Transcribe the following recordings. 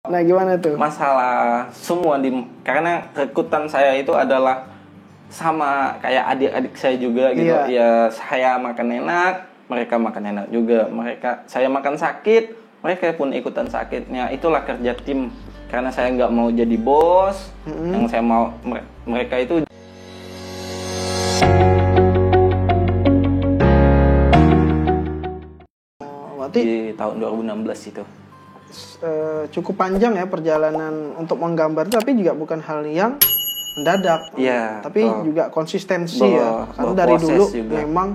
Nah, gimana tuh? Masalah semua karena rekrutan saya itu adalah sama kayak adik-adik saya juga gitu. Iya. Ya saya makan enak, mereka makan enak juga. Saya makan sakit, mereka pun ikutan sakitnya. Itulah kerja tim. Karena saya nggak mau jadi bos, yang saya mau mereka itu. Berarti Di tahun 2016 itu. cukup panjang ya perjalanan untuk menggambar, tapi juga bukan hal yang mendadak. Iya, tapi juga konsistensi ya. Karena dari berproses dulu juga. memang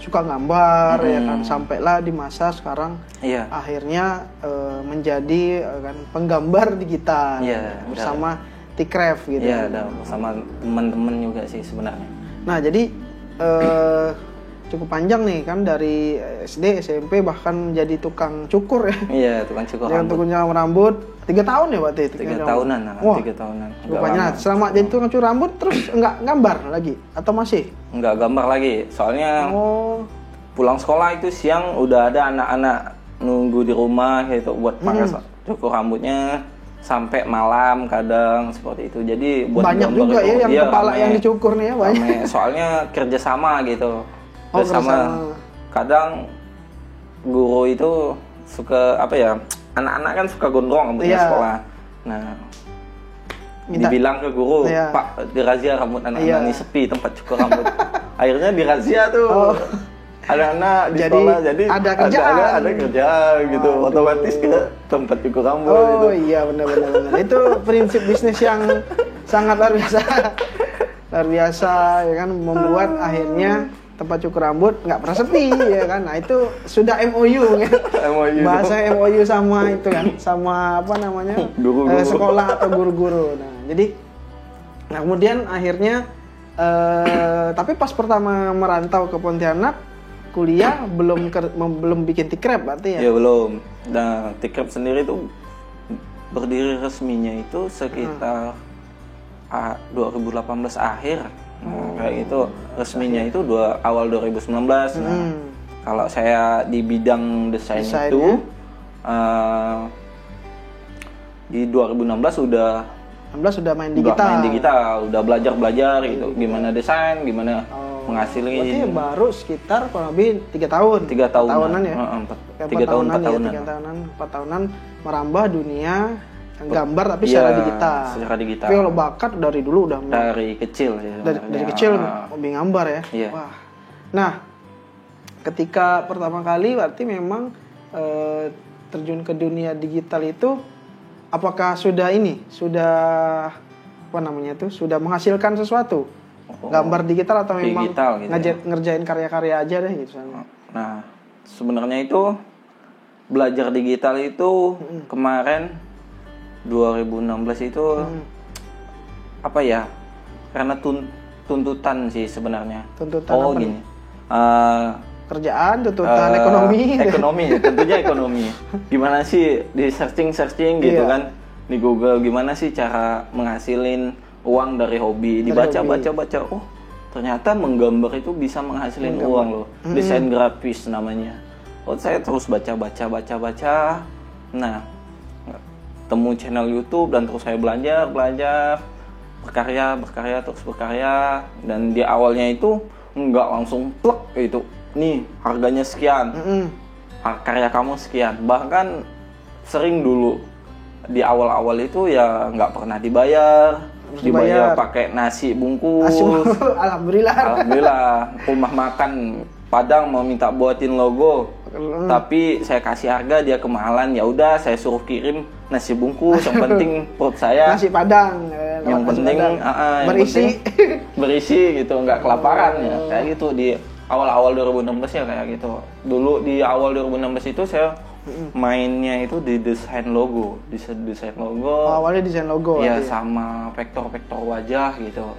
suka gambar ya kan, sampailah di masa sekarang Iya. akhirnya menjadi kan penggambar digital bersama T-Craft gitu. Iya, sama teman-teman juga sih sebenarnya. Nah, jadi cukup panjang nih kan, dari SD, SMP bahkan jadi tukang cukur ya. Iya, tukang cukur Jangan rambut. tukang rambut 3 tahun ya berarti? 3 tahunan. Wah, 3 tahunan. cukup banyak. Selama jadi tukang cukur rambut terus enggak gambar lagi atau masih? Enggak gambar lagi. Soalnya pulang sekolah itu siang udah ada anak-anak nunggu di rumah gitu buat pakai cukur rambutnya sampai malam kadang seperti itu. Jadi buat banyak juga itu, ya yang kepala yang dicukur nih ya banyak. Soalnya kerjasama gitu. Kerjasama. Kadang guru itu suka apa ya? Anak-anak kan suka gondrong rambutnya sekolah. Nah, dibilang ke guru, Pak, dirazia rambut anak-anak ini sepi tempat cukur rambut. Akhirnya dirazia tuh. Anak-anak di sekolah jadi ada kerjaan gitu. Otomatis ke tempat cukur rambut gitu. Oh iya, benar. Itu prinsip bisnis yang sangat luar biasa. Luar biasa ya kan, membuat akhirnya tempat cukur rambut nggak pernah sepi ya kan. Nah, itu sudah MOU ya. Bahasa MOU sama itu kan, sama apa namanya? Sekolah atau guru-guru. Nah, jadi kemudian akhirnya tapi pas pertama merantau ke Pontianak kuliah belum bikin T-Craft berarti ya? Ya belum. Nah, T-Craft sendiri itu berdiri resminya itu sekitar 2018 akhir. Kayak itu resminya itu awal 2019. Nah, kalau saya di bidang desain itu di 2016 udah main digital. Udah belajar gitu. Gimana desain, gimana menghasilkan. Berarti baru sekitar kurang lebih 3 tahun. 3 tahunan ya. 3 tahun, 4 tahunan. 4 tahunan merambah dunia gambar tapi secara digital. Tapi kalau bakat dari dulu udah dari kecil ya. Dari kecil hobi gambar ya. Iya. Wah. Nah, ketika pertama kali berarti memang terjun ke dunia digital itu, apakah sudah sudah menghasilkan sesuatu? Gambar digital atau memang digital, gitu ngerjain karya-karya aja deh gitu. Nah, sebenarnya itu belajar digital itu kemarin 2016 itu apa ya? Karena tuntutan sih sebenarnya. Tuntutan apa gini. Kerjaan, tuntutan ekonomi. Ekonomi, tentunya ekonomi. Gimana sih di searching gitu kan di Google, gimana sih cara menghasilin uang dari hobi? Baca. Oh, ternyata menggambar itu bisa menghasilin uang loh. Desain grafis namanya. Oh, saya terus baca. Nah, temu channel YouTube dan terus saya belajar, berkarya, dan di awalnya itu nggak langsung plek itu. Nih, harganya sekian. Karya kamu sekian. Bahkan sering dulu di awal-awal itu ya nggak pernah dibayar pakai nasi bungkus. Alhamdulillah. Rumah makan Padang mau minta buatin logo, tapi saya kasih harga dia kemahalan. Ya udah, saya suruh kirim nasi bungkus. Yang penting perut saya nasi Padang. Yang penting berisi gitu, nggak kelaparan ya. Kayak gitu di awal-awal 2016 ya kayak gitu. Dulu di awal 2016 itu saya mainnya itu di desain logo. Awalnya desain logo. Ya, sama vektor-vektor wajah gitu.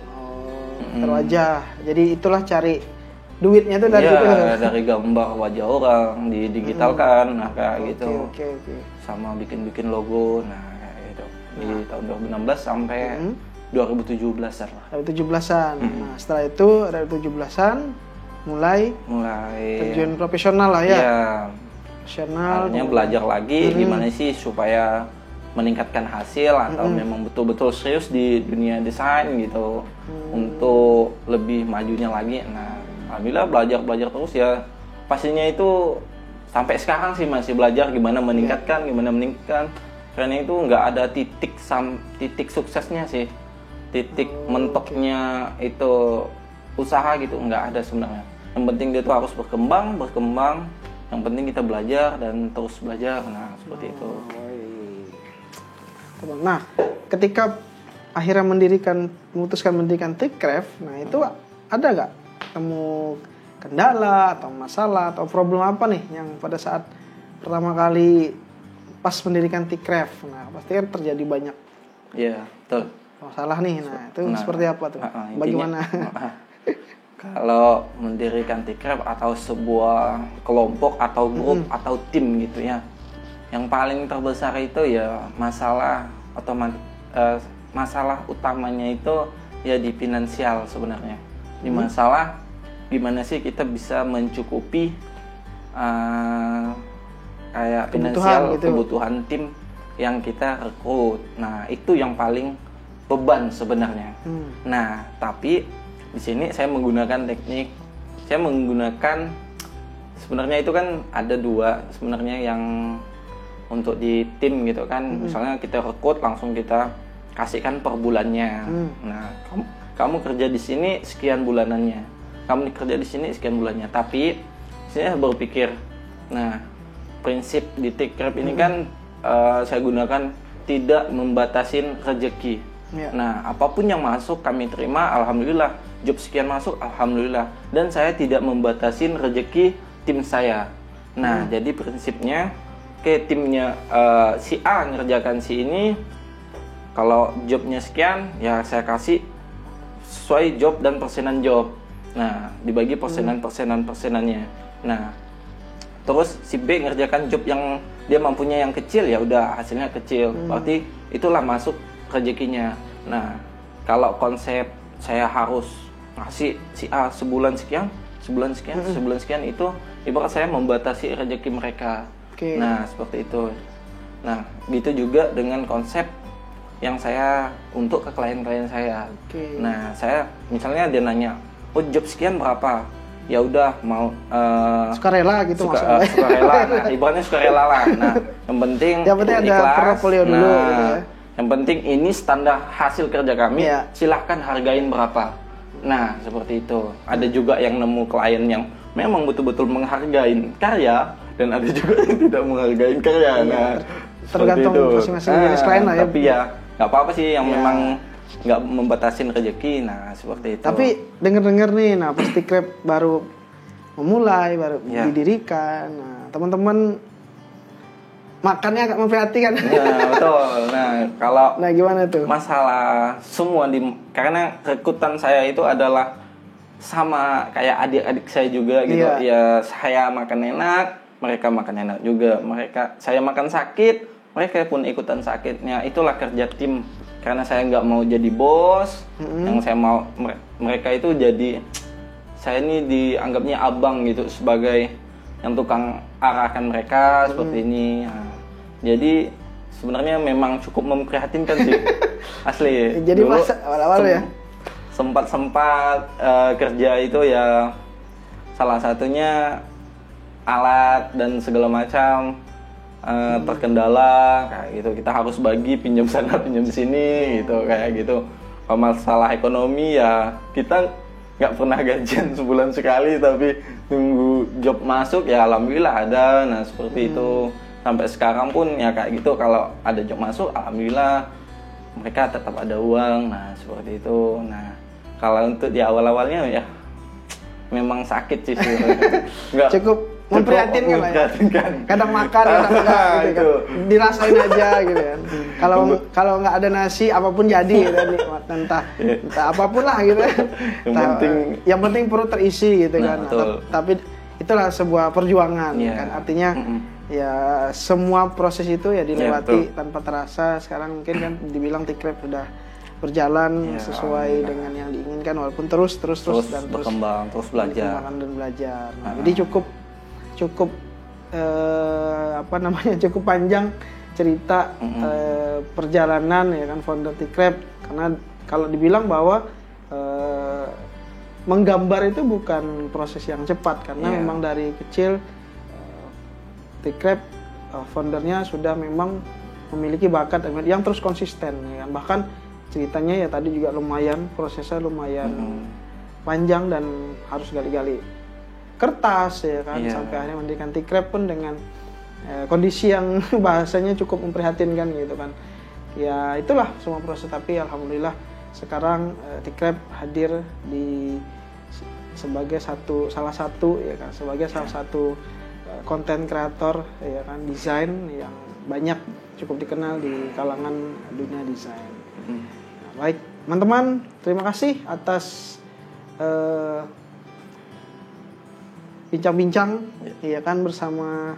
Vektor wajah. Jadi itulah cari duitnya tuh dari situ. Dari gambar wajah orang didigitalkan, nah kayak gitu. Okay. Sama bikin logo, nah kayak gitu. Di tahun 2016 sampai 2017-an lah. 2017-an. Nah, setelah itu dari 2017-an mulai terjun profesional lah ya. Iya. Profesional. Akhirnya belajar lagi gimana sih supaya meningkatkan hasil atau memang betul-betul serius di dunia desain gitu untuk lebih majunya lagi. Nah, alhamdulillah belajar terus ya. Pastinya itu sampai sekarang sih masih belajar gimana meningkatkan. Karena itu nggak ada titik suksesnya sih. Titik mentoknya itu usaha gitu nggak ada sebenarnya. Yang penting dia tuh harus berkembang. Yang penting kita belajar dan terus belajar. Nah, seperti itu. Nah, ketika akhirnya memutuskan mendirikan Tikcraft, nah itu ada nggak temu kendala atau masalah atau problem apa nih yang pada saat pertama kali pas mendirikan Tikcraft? Nah, pasti kan terjadi banyak. Iya, betul. Masalah nih. Nah, itu seperti apa tuh? Bagaimana? Kalau mendirikan Tikcraft atau sebuah kelompok atau grup atau tim gitu ya, yang paling terbesar itu ya masalah utamanya itu ya di finansial sebenarnya. Di masalah gimana sih kita bisa mencukupi kayak finansial kebutuhan tim yang kita rekrut. Nah, itu yang paling beban sebenarnya. Nah, tapi di sini saya menggunakan teknik. Saya menggunakan sebenarnya itu kan ada dua sebenarnya yang untuk di tim gitu kan. Misalnya kita rekrut langsung kita kasihkan per bulannya. Nah, kamu kerja di sini sekian bulanannya. Kamu kerja di sini sekian bulannya. Tapi saya berpikir, nah, prinsip di Tikcraft ini kan saya gunakan tidak membatasin rezeki. Nah, apapun yang masuk kami terima, alhamdulillah. Job sekian masuk, alhamdulillah. Dan saya tidak membatasin rezeki tim saya. Nah, jadi prinsipnya timnya si A ngerjakan si ini, kalau jobnya sekian ya saya kasih sesuai job dan persenan job. Nah, dibagi persenannya. Nah, terus si B ngerjakan job yang dia mampunya yang kecil, ya udah hasilnya kecil. Berarti itulah masuk rezekinya. Nah, kalau konsep saya harus ngasih si A sebulan sekian itu ibarat saya membatasi rezeki mereka. Nah, seperti itu. Nah, gitu juga dengan konsep yang saya untuk ke klien-klien saya. Nah, saya misalnya dia nanya, "Oh, job sekian berapa?" Ya udah mau sukarela gitu maksudnya. Sukarela. Nah, ibaratnya sukarela lah. Nah, yang penting ada portfolio dulu gitu ya. Yang penting ini standar hasil kerja kami, silahkan hargain berapa. Nah, seperti itu. Ada juga yang nemu klien yang memang betul-betul menghargain karya, dan ada juga yang tidak menghargai karya. Nah, tergantung masing-masing jenis klien lah ya. Tapi ya nggak apa-apa sih yang memang nggak membatasin rezeki. Nah, seperti itu. Tapi denger-denger nih, nah pas Tikcraft baru memulai, baru didirikan. Nah, teman-teman makannya agak memprihatinkan. Ya, betul. Nah, kalau gimana tuh? Masalah semua karena rekrutan saya itu adalah sama kayak adik-adik saya juga gitu. Ya, saya makan enak, mereka makan enak juga. Saya makan sakit, mereka pun ikutan sakitnya. Itulah kerja tim. Karena saya nggak mau jadi bos, yang saya mau mereka itu jadi, saya ini dianggapnya abang gitu, sebagai yang tukang arahkan mereka seperti ini. Nah, jadi sebenarnya memang cukup memprihatinkan sih, asli. Jadi masa awal-awal ya? Sempat kerja itu ya, salah satunya alat dan segala macam terkendala kayak gitu. Kita harus bagi pinjam sana pinjam sini gitu, kayak gitu. Kalau masalah ekonomi ya kita nggak pernah gajian sebulan sekali, tapi tunggu job masuk ya alhamdulillah ada. Nah, seperti itu sampai sekarang pun ya kayak gitu. Kalau ada job masuk alhamdulillah mereka tetap ada uang. Nah, seperti itu. Nah, kalau untuk di awal-awalnya ya memang sakit sih. Nggak cukup memprihatinkan lah ya. Kadang makan, kadang enggak gitu kan. Dirasain aja gitu kan. Kalau nggak ada nasi apapun jadi gitu kan. Entah apapun lah gitu kan. Yang penting perut terisi gitu kan. Tapi itulah sebuah perjuangan kan. Artinya ya semua proses itu ya dilewati tanpa terasa. Sekarang mungkin kan dibilang Tikcraft sudah berjalan sesuai dengan yang diinginkan, walaupun terus dan berkembang, terus belajar. Nah, jadi cukup cukup panjang cerita perjalanan ya kan founder Tikrep, karena kalau dibilang bahwa menggambar itu bukan proses yang cepat, karena memang dari kecil Tikrep foundernya sudah memang memiliki bakat yang terus konsisten ya kan. Bahkan ceritanya ya tadi juga lumayan, prosesnya lumayan panjang dan harus gali-gali kertas ya kan, sampai akhirnya mendirikan Tikrep pun dengan kondisi yang bahasanya cukup memprihatinkan gitu kan. Ya itulah semua proses, tapi alhamdulillah sekarang Tikrep hadir di sebagai salah satu ya kan, sebagai salah satu konten kreator ya kan, desain yang banyak cukup dikenal di kalangan dunia desain. Nah, baik teman-teman, terima kasih atas bincang-bincang ya kan bersama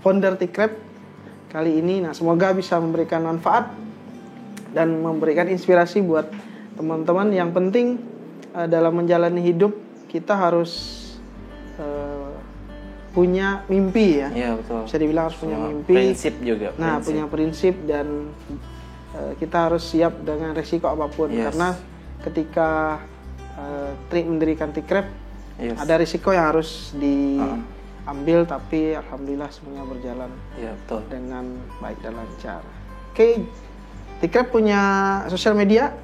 founder Tikrep kali ini. Nah, semoga bisa memberikan manfaat dan memberikan inspirasi buat teman-teman. Yang penting dalam menjalani hidup kita harus punya mimpi ya. Iya, betul. Bisa dibilang harus punya mimpi. Prinsip juga. Nah, punya prinsip dan kita harus siap dengan resiko apapun. Karena ketika mendirikan Tikrep, ada risiko yang harus diambil, tapi alhamdulillah semuanya berjalan betul. dengan baik dan lancar. Oke, Tikrep punya sosial media?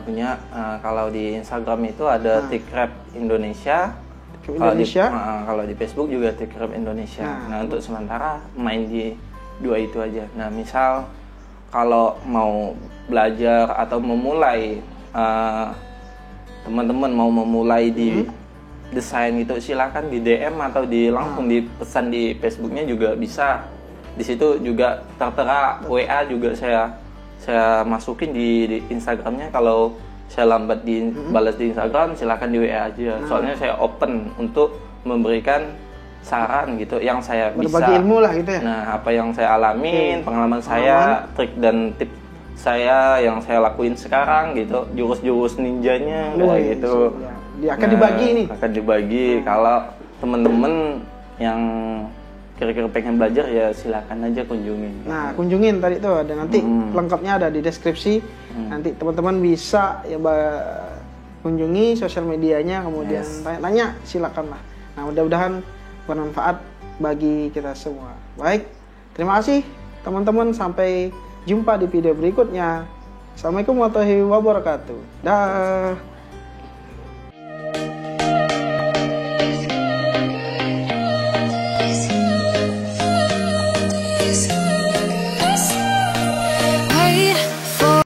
Punya. Kalau di Instagram itu ada Tikrep Indonesia. Kalau di Facebook juga Tikrep Indonesia. Nah, untuk sementara main di dua itu aja. Nah, misal kalau mau belajar atau memulai, teman-teman mau memulai di desain itu, silakan di DM atau langsung dipesan di Facebooknya juga bisa. Di situ juga tertera WA juga saya masukin di Instagramnya. Kalau saya lambat balas di Instagram, silakan di WA aja. Soalnya saya open untuk memberikan saran gitu yang saya bisa. Berbagi ilmu lah gitu ya. Nah, apa yang saya alamin, pengalaman saya, trik dan tips saya yang saya lakuin sekarang gitu, jurus-jurus ninjanya kayak gitu. Dia akan dibagi ini. Akan dibagi. Kalau teman-teman yang kira-kira pengen belajar ya silakan aja kunjungin. Nah, kunjungin tadi tuh ada nanti lengkapnya ada di deskripsi. Nanti teman-teman bisa ya kunjungi sosial medianya, kemudian tanya-tanya, silakan lah. Nah, mudah-mudahan bermanfaat bagi kita semua. Baik, terima kasih teman-teman, sampai jumpa di video berikutnya. Assalamualaikum warahmatullahi wabarakatuh. Dah.